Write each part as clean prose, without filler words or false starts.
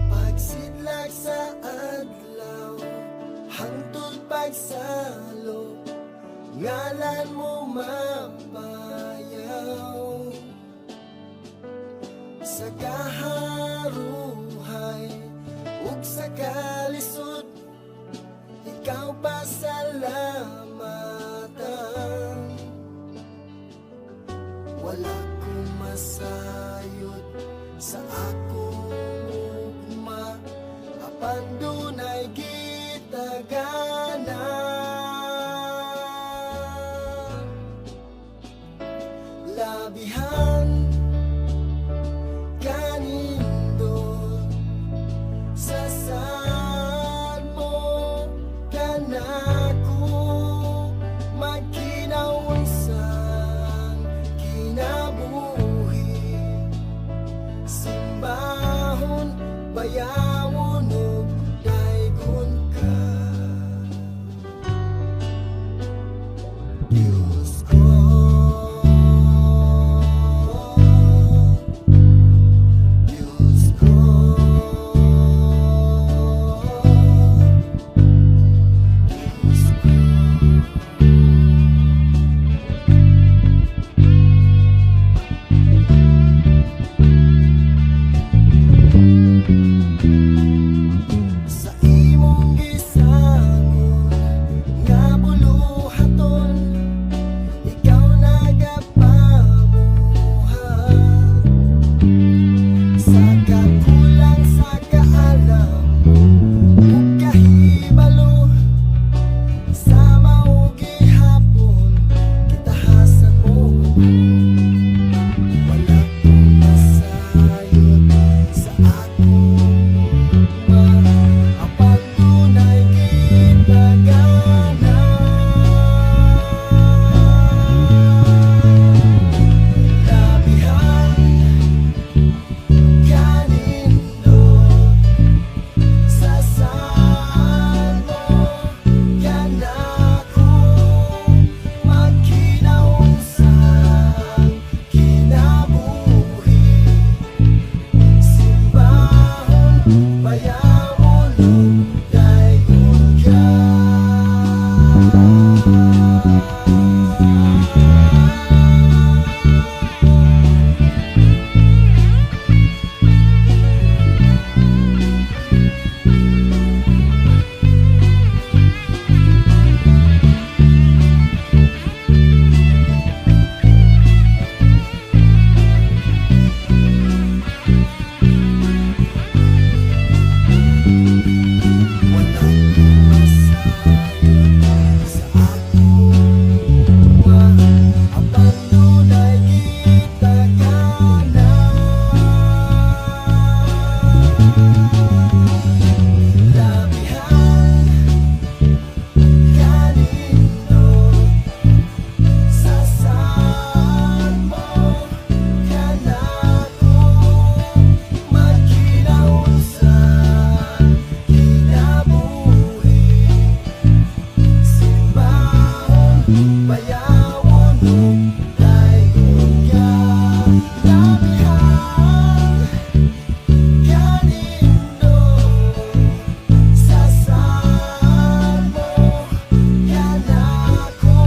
Pagsidlag sa adlaw, hangtod pagsalo, ngalan mo mapayaw. Sa kaharuhay ug sa kalisod, ikaw pasalamatan. Wala kong masayod sa akong ugma, apan dunay gitagana. Labihan kanindot sa saan mo kanako, magkinausang kinabuhi, simbahon bayawon ug daygon ka. Diyos ko, Diyos ko, Diyos ko. Sa imong gisangon nga buluhaton, ikaw nagapamuhat. Sa kakulang sa kaalam ug kahibalo, sa mao gihapon kitahasan mo. Wala kong masayod sa akong ugma, apan dunay gitagana. Labihan kanindot sa saan mo kanako, magkinausang kinabuhi, simbahon bayawon ug daygon ka. Wala kong masayod sa akong ugma, apan dunay gitagana. Labihan kanindot sa saan mo kanako, magkinausang kinabuhi, simbahon bayawon ug daygon ka. Labihan kanindot sa saan mo kanako,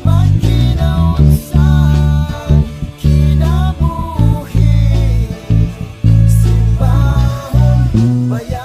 magkinausang kinabuhi, simbahon bayawon